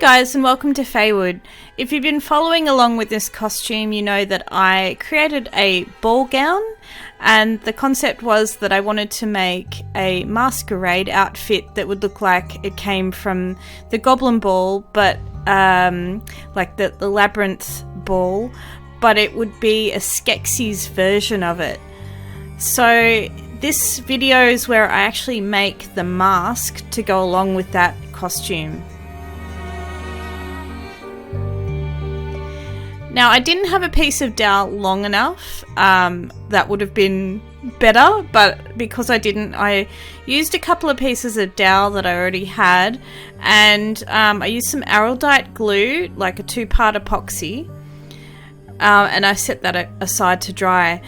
guys, and welcome to Faewood. If you've been following along with this costume, you know that I created a ball gown, and the concept was that I wanted to make a masquerade outfit that would look like it came from the Goblin ball, but like the Labyrinth ball, but it would be a Skeksis version of it. So this video is where I actually make the mask to go along with that costume. Now, I didn't have a piece of dowel long enough. That would have been better, but because I didn't, I used a couple of pieces of dowel that I already had, and I used some araldite glue, like a 2-part epoxy, and I set that aside to dry.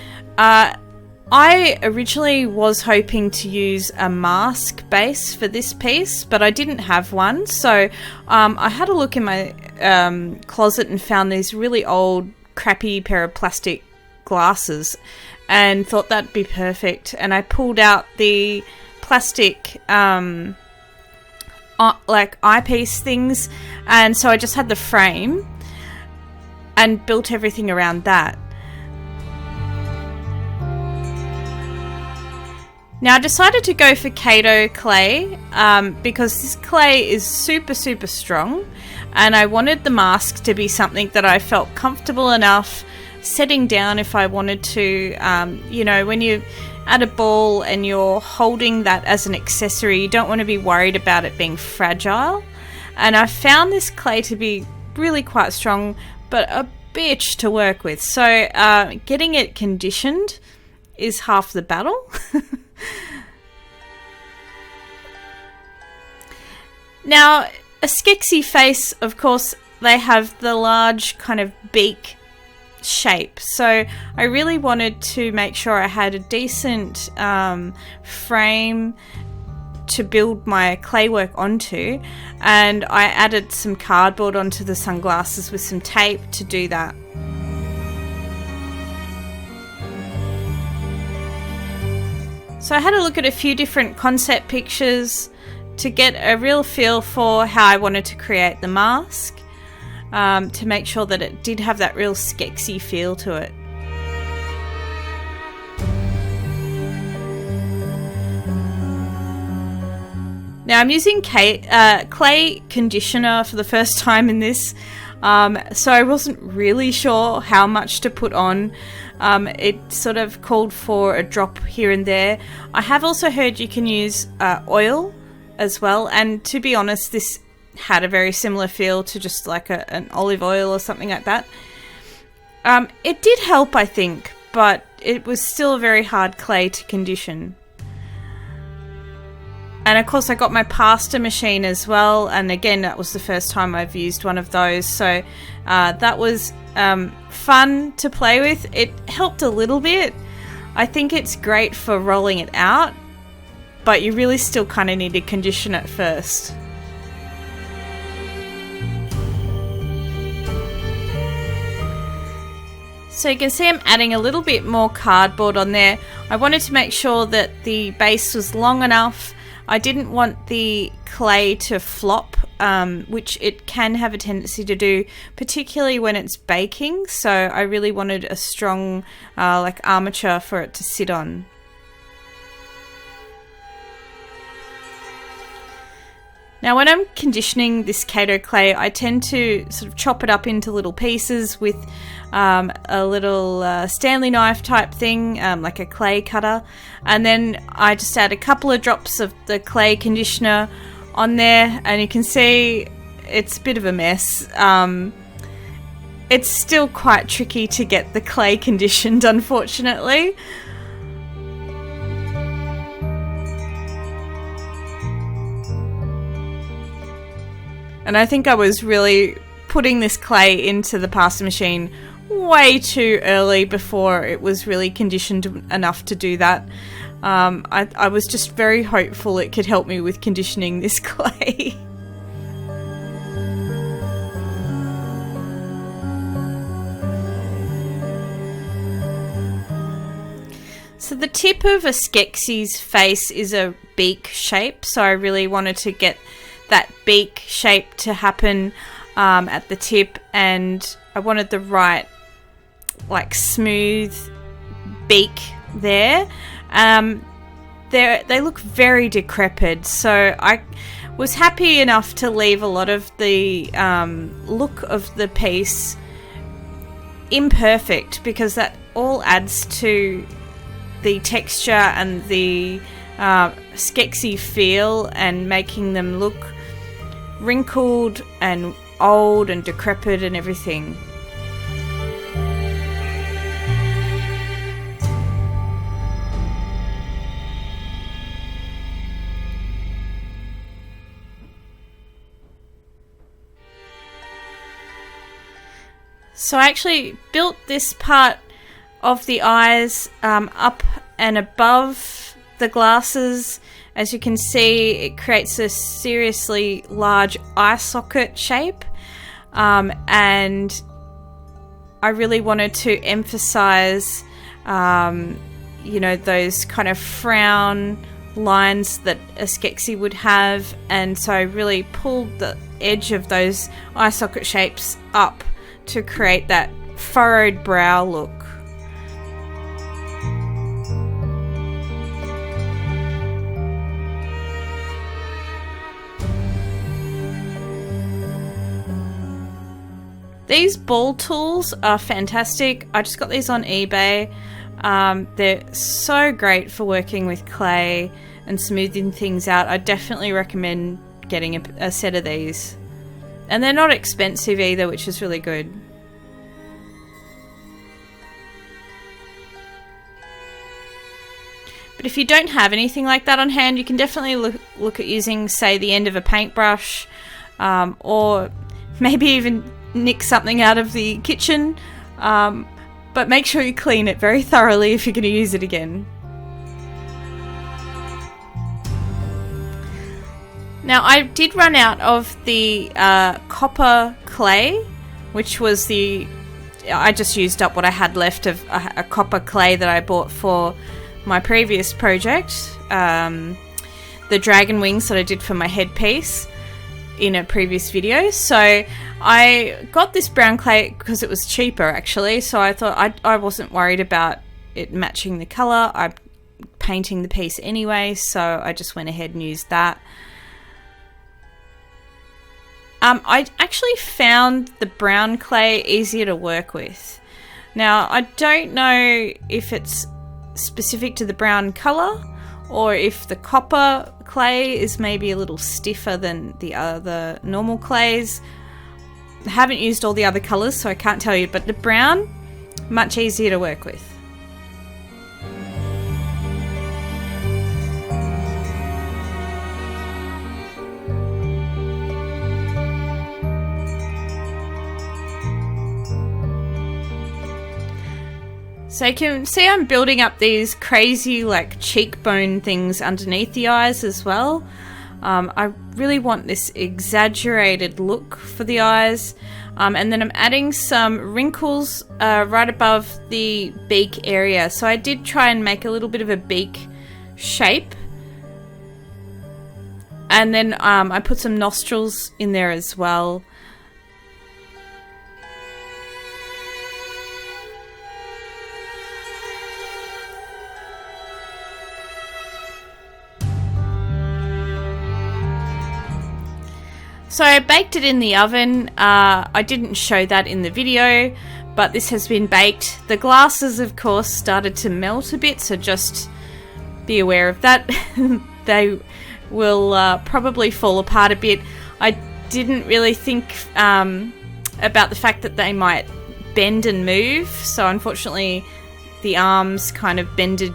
I originally was hoping to use a mask base for this piece, but I didn't have one, so I had a look in my closet and found these really old, crappy pair of plastic glasses and thought that'd be perfect. And I pulled out the plastic like eyepiece things, and so I just had the frame and built everything around that. Now, I decided to go for kato clay because this clay is super strong, and I wanted the mask to be something that I felt comfortable enough setting down if I wanted to. You know, when you're at a ball and you're holding that as an accessory, you don't want to be worried about it being fragile. And I found this clay to be really quite strong, but a bitch to work with. So getting it conditioned is half the battle. Now, a Skeksis face, of course, they have the large kind of beak shape, so I really wanted to make sure I had a decent frame to build my clay work onto, and I added some cardboard onto the sunglasses with some tape to do that. So I had a look at a few different concept pictures to get a real feel for how I wanted to create the mask, to make sure that it did have that real Skeksis feel to it. Now, I'm using clay conditioner for the first time in this, so I wasn't really sure how much to put on. It sort of called for a drop here and there. I have also heard you can use oil as well, and to be honest, this had a very similar feel to just like an olive oil or something like that. It did help, I think, but it was still a very hard clay to condition. And of course I got my pasta machine as well, and again that was the first time I've used one of those, so that was fun to play with. It helped a little bit. I think it's great for rolling it out, but you really still kind of need to condition it first. So you can see I'm adding a little bit more cardboard on there. I wanted to make sure that the base was long enough. I didn't want the clay to flop, which it can have a tendency to do, particularly when it's baking. So I really wanted a strong like armature for it to sit on. Now, when I'm conditioning this kato clay, I tend to sort of chop it up into little pieces with a little Stanley knife type thing, like a clay cutter, and then I just add a couple of drops of the clay conditioner on there, and you can see it's a bit of a mess. It's still quite tricky to get the clay conditioned, unfortunately. And I think I was really putting this clay into the pasta machine way too early before it was really conditioned enough to do that. I was just very hopeful it could help me with conditioning this clay. So the tip of a Skeksis face is a beak shape, so I really wanted to get that beak shape to happen at the tip, and I wanted the right like smooth beak there. They look very decrepit, so I was happy enough to leave a lot of the look of the piece imperfect, because that all adds to the texture and the Skeksy feel, and making them look wrinkled and old and decrepit and everything. So I actually built this part of the eyes up and above the glasses. As you can see, it creates a seriously large eye socket shape, and I really wanted to emphasize those kind of frown lines that a Skeksy would have, and so I really pulled the edge of those eye socket shapes up to create that furrowed brow look. These ball tools are fantastic. I just got these on eBay. They're so great for working with clay and smoothing things out. I definitely recommend getting a set of these. And they're not expensive either, which is really good. But if you don't have anything like that on hand, you can definitely look at using, say, the end of a paintbrush, or maybe even nick something out of the kitchen. But make sure you clean it very thoroughly if you're going to use it again. Now, I did run out of the copper clay, which was I just used up what I had left of a copper clay that I bought for my previous project, the dragon wings that I did for my headpiece in a previous video. So I got this brown clay because it was cheaper, actually, so I thought I wasn't worried about it matching the colour. I'm painting the piece anyway, so I just went ahead and used that. I actually found the brown clay easier to work with. Now, I don't know if it's specific to the brown colour, or if the copper clay is maybe a little stiffer than the other normal clays. I haven't used all the other colours, so I can't tell you, but the brown, much easier to work with. So you can see I'm building up these crazy like cheekbone things underneath the eyes as well. I really want this exaggerated look for the eyes. And then I'm adding some wrinkles right above the beak area. So I did try and make a little bit of a beak shape. And then I put some nostrils in there as well. So I baked it in the oven. I didn't show that in the video, but this has been baked. The glasses, of course, started to melt a bit, so just be aware of that. They will probably fall apart a bit. I didn't really think about the fact that they might bend and move, so unfortunately the arms kind of bended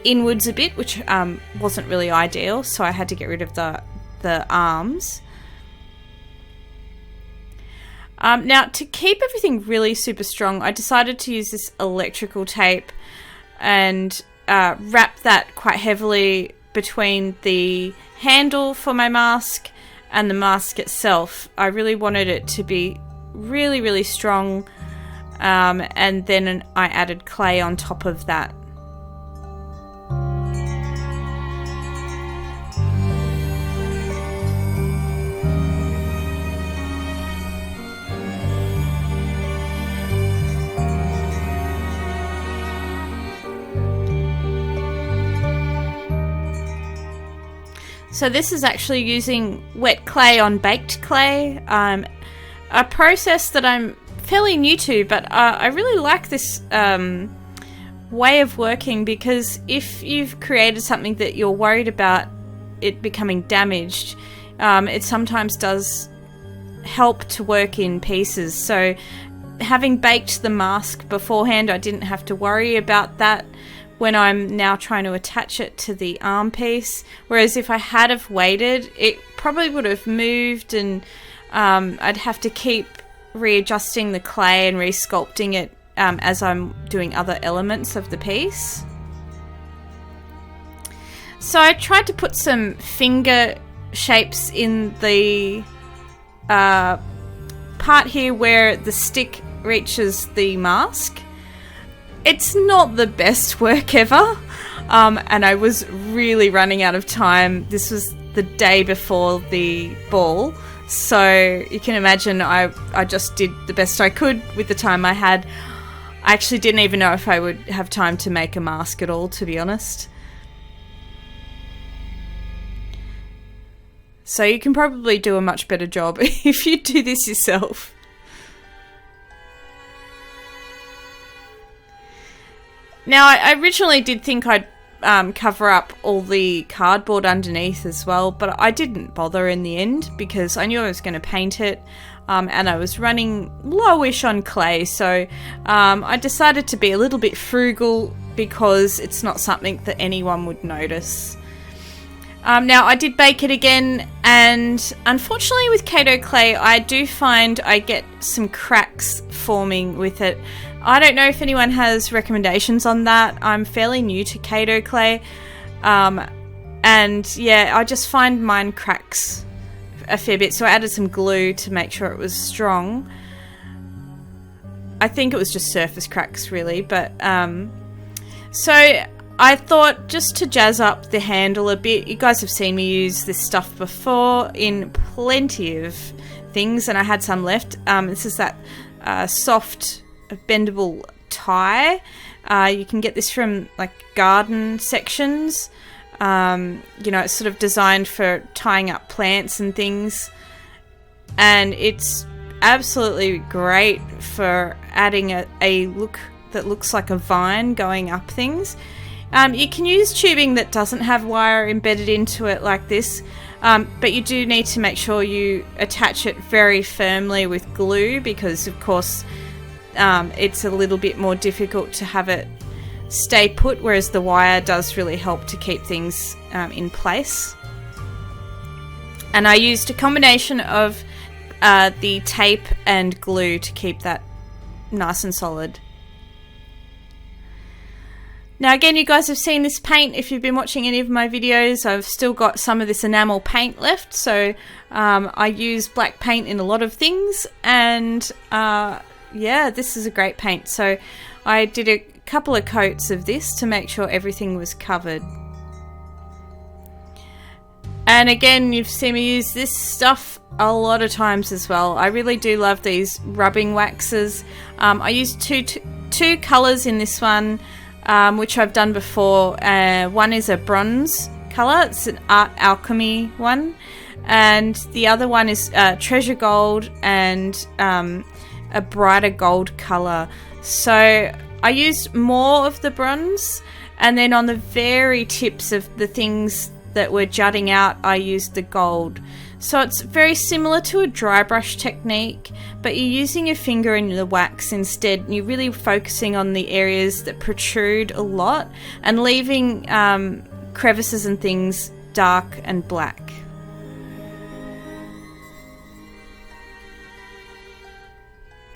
inwards a bit, which wasn't really ideal, so I had to get rid of the arms. Now, to keep everything really super strong, I decided to use this electrical tape and wrap that quite heavily between the handle for my mask and the mask itself. I really wanted it to be really, really strong, and then I added clay on top of that. So this is actually using wet clay on baked clay, a process that I'm fairly new to, but I really like this way of working, because if you've created something that you're worried about it becoming damaged, it sometimes does help to work in pieces. So having baked the mask beforehand, I didn't have to worry about that when I'm now trying to attach it to the arm piece, whereas if I had have waited, it probably would have moved, and I'd have to keep readjusting the clay and re-sculpting it as I'm doing other elements of the piece. So I tried to put some finger shapes in the part here where the stick reaches the mask. It's not the best work ever, and I was really running out of time. This was the day before the ball, so you can imagine I just did the best I could with the time I had. I actually didn't even know if I would have time to make a mask at all, to be honest. So you can probably do a much better job if you do this yourself. Now, I originally did think I'd cover up all the cardboard underneath as well, but I didn't bother in the end because I knew I was going to paint it, and I was running lowish on clay, so I decided to be a little bit frugal because it's not something that anyone would notice. Now, I did bake it again, and unfortunately with kato clay, I do find I get some cracks forming with it. I don't know if anyone has recommendations on that. I'm fairly new to kato clay, and yeah, I just find mine cracks a fair bit, so I added some glue to make sure it was strong. I think it was just surface cracks really, but so I thought just to jazz up the handle a bit, you guys have seen me use this stuff before in plenty of things, and I had some left. This is that soft bendable tie. You can get this from like garden sections. You know, it's sort of designed for tying up plants and things, and it's absolutely great for adding a look that looks like a vine going up things. You can use tubing that doesn't have wire embedded into it like this, but you do need to make sure you attach it very firmly with glue, because of course it's a little bit more difficult to have it stay put, whereas the wire does really help to keep things in place. And I used a combination of the tape and glue to keep that nice and solid. Now again, you guys have seen this paint if you've been watching any of my videos. I've still got some of this enamel paint left, so I use black paint in a lot of things, and yeah, this is a great paint. So I did a couple of coats of this to make sure everything was covered. And again, you've seen me use this stuff a lot of times as well. I really do love these rubbing waxes. I used two colours in this one, which I've done before. One is a bronze colour, it's an art alchemy one, and the other one is treasure gold and a brighter gold colour. So I used more of the bronze, and then on the very tips of the things that were jutting out, I used the gold. So it's very similar to a dry brush technique, but you're using your finger in the wax instead. You're really focusing on the areas that protrude a lot and leaving crevices and things dark and black.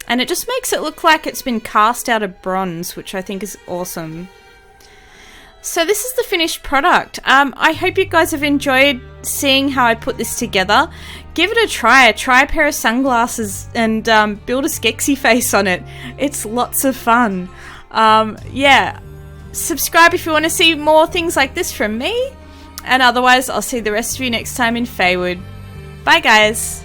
And it just makes it look like it's been cast out of bronze, which I think is awesome. So this is the finished product. I hope you guys have enjoyed seeing how I put this together. Give it a try. Try a pair of sunglasses and build a Skeksis face on it. It's lots of fun. Yeah, subscribe if you want to see more things like this from me. And otherwise, I'll see the rest of you next time in Faewood. Bye guys.